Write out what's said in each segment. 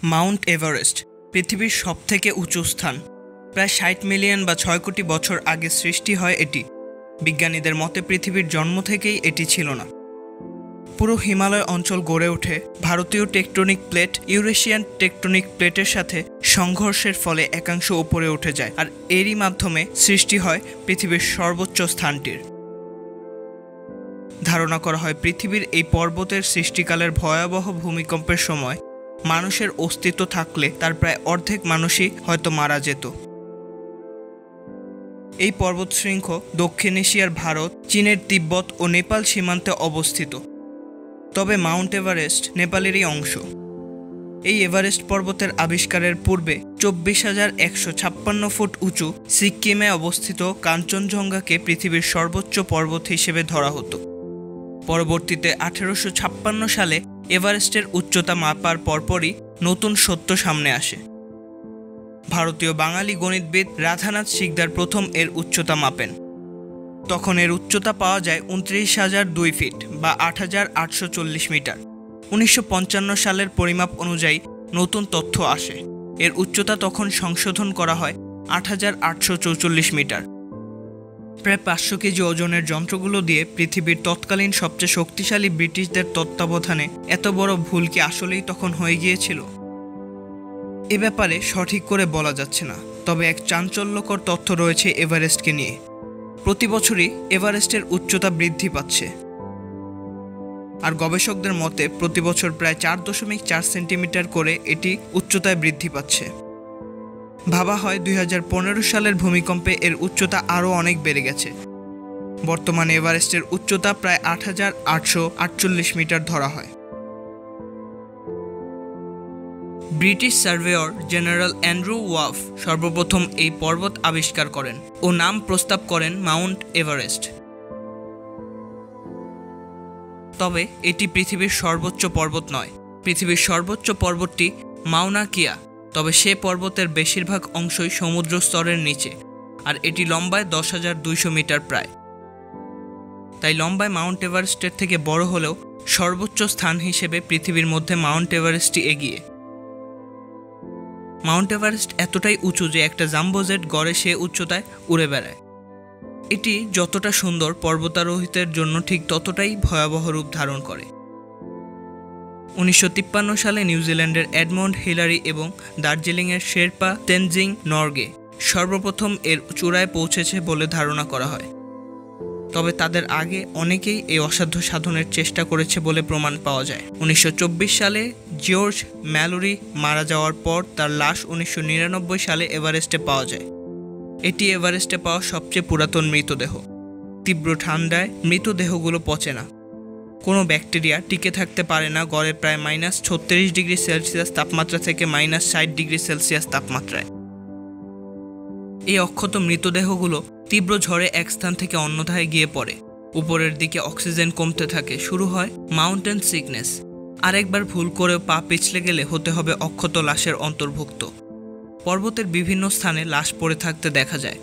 Mount Everest পৃথিবীর সবথেকে উঁচু স্থান। প্রায় ৬০ মিলিয়ন বা ৬ কোটি বছর আগে সৃষ্টি হয় এটি। বিজ্ঞানীদের মতে পৃথিবীর জন্ম থেকেই এটি ছিল না। পুরো হিমালয় অঞ্চল গড়ে ওঠে ভারতীয় টেকটনিক প্লেট ইউরেশিয়ান টেকটনিক প্লেটের সাথে সংঘর্ষের ফলে একাংশ উপরে উঠে যায়, আর এরই মাধ্যমে সৃষ্টি হয় পৃথিবীর সর্বোচ্চ স্থানটির। ধারণা করা হয় পৃথিবীর এই পর্বতের সৃষ্টিকালের ভয়াবহ ভূমিকম্পের সময় মানুষের অস্তিত্ব থাকলে তার প্রায় অর্ধেক মানুষই হয়তো মারা যেত। এই পর্বতশৃঙ্গ দক্ষিণ এশিয়ার ভারত, চীনের তিব্বত ও নেপাল সীমান্তে অবস্থিত। তবে মাউন্ট এভারেস্ট নেপালেরই অংশ। এই এভারেস্ট পর্বতের আবিষ্কারের পূর্বে ২৪,১৫৬ ফুট উঁচু সিক্কিমে অবস্থিত কাঞ্চনজঙ্ঘাকে পৃথিবীর সর্বোচ্চ পর্বত হিসেবে ধরা হতো। পরবর্তীতে ১৮৫৬ সালে এভারেস্টের উচ্চতা মাপার পরপরই নতুন সত্য সামনে আসে। ভারতীয় বাঙালি গণিতবিদ রাধানাথ সিকদার প্রথম এর উচ্চতা মাপেন। তখন এর উচ্চতা পাওয়া যায় ২৯,০০২ ফিট বা ৮,৮৪০ মিটার। ১৯৫৫ সালের পরিমাপ অনুযায়ী নতুন তথ্য আসে। এর উচ্চতা তখন সংশোধন করা হয় ৮,৮৪৪ মিটার। প্রায় ৫০০ কেজি ওজনের যন্ত্রগুলো দিয়ে পৃথিবীর তৎকালীন সবচেয়ে শক্তিশালী ব্রিটিশদের তত্ত্বাবধানে এত বড় ভুল কি আসলেই তখন হয়ে গিয়েছিল? এ ব্যাপারে সঠিক করে বলা যাচ্ছে না, তবে এক চাঞ্চল্যকর তথ্য রয়েছে এভারেস্টকে নিয়ে। প্রতি বছরই এভারেস্টের উচ্চতা বৃদ্ধি পাচ্ছে, আর গবেষকদের মতে প্রতি বছর প্রায় ৪.৪ সেন্টিমিটার করে এটি উচ্চতায় বৃদ্ধি পাচ্ছে। ভাবা হয় ২০১৫ সালের ভূমিকম্পে এর উচ্চতা আরও অনেক বেড়ে গেছে। বর্তমানে এভারেস্টের উচ্চতা প্রায় ৮,৮৪৮ মিটার ধরা হয়। ব্রিটিশ সার্ভেয়র জেনারেল অ্যান্ড্রু ওয়াফ সর্বপ্রথম এই পর্বত আবিষ্কার করেন ও নাম প্রস্তাব করেন মাউন্ট এভারেস্ট। তবে এটি পৃথিবীর সর্বোচ্চ পর্বত নয়। পৃথিবীর সর্বোচ্চ পর্বতটি মাউনা কিয়া, তবে সে পর্বতের বেশিরভাগ অংশই সমুদ্র স্তরের নিচে, আর এটি লম্বায় ১০,২০০ মিটার প্রায়। তাই লম্বায় মাউন্ট এভারেস্টের থেকে বড় হলেও সর্বোচ্চ স্থান হিসেবে পৃথিবীর মধ্যে মাউন্ট এভারেস্টই এগিয়ে। মাউন্ট এভারেস্ট এতটাই উঁচু যে একটা জাম্বো জেট গড়ে সে উচ্চতায় উড়ে বেড়ায়। এটি যতটা সুন্দর পর্বতারোহীদের জন্য ঠিক ততটাই ভয়াবহ রূপ ধারণ করে। ১৯৫৩ সালে নিউজিল্যান্ডের এডমন্ড হিলারি এবং দার্জিলিংয়ের শেরপা তেনজিং নরগে সর্বপ্রথম এর চূড়ায় পৌঁছেছে বলে ধারণা করা হয়। তবে তাদের আগে অনেকেই এই অসাধ্য সাধনের চেষ্টা করেছে বলে প্রমাণ পাওয়া যায়। ১৯২৪ সালে জর্জ ম্যালোরি মারা যাওয়ার পর তার লাশ ১৯৯৯ সালে এভারেস্টে পাওয়া যায়। এটি এভারেস্টে পাওয়া সবচেয়ে পুরাতন মৃতদেহ। তীব্র ঠান্ডায় মৃতদেহগুলো পচে না, কোনো ব্যাকটেরিয়া টিকে থাকতে পারে না গড়ে প্রায় -৩৬°C তাপমাত্রা থেকে -৬০°C তাপমাত্রায়। এই অক্ষত মৃতদেহগুলো তীব্র ঝড়ে এক স্থান থেকে অন্যথায় গিয়ে পড়ে। উপরের দিকে অক্সিজেন কমতে থাকে, শুরু হয় মাউন্টেন সিকনেস। আরেকবার ভুল করেও পা পিছলে গেলে হতে হবে অক্ষত লাশের অন্তর্ভুক্ত। পর্বতের বিভিন্ন স্থানে লাশ পড়ে থাকতে দেখা যায়,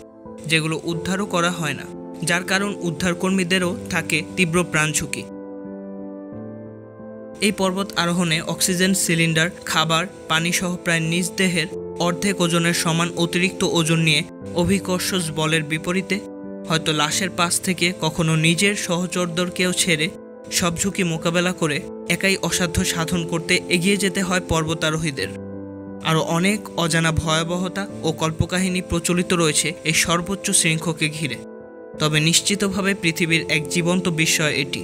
যেগুলো উদ্ধারও করা হয় না, যার কারণ উদ্ধারকর্মীদেরও থাকে তীব্র প্রাণ ঝুঁকি। এই পর্বত আরোহণে অক্সিজেন সিলিন্ডার, খাবার, পানি সহ প্রায় নিজ দেহের অর্ধেক ওজনের সমান অতিরিক্ত ওজন নিয়ে অভিকর্ষজ বলের বিপরীতে হয়তো লাশের পাশ থেকে কখনো নিজের সহচরদেরকেও ছেড়ে সব ঝুঁকি মোকাবেলা করে একাই অসাধ্য সাধন করতে এগিয়ে যেতে হয় পর্বতারোহীদের। আরও অনেক অজানা ভয়াবহতা ও কল্পকাহিনী প্রচলিত রয়েছে এই সর্বোচ্চ শৃঙ্খকে ঘিরে, তবে নিশ্চিতভাবে পৃথিবীর এক জীবন্ত বিস্ময় এটি।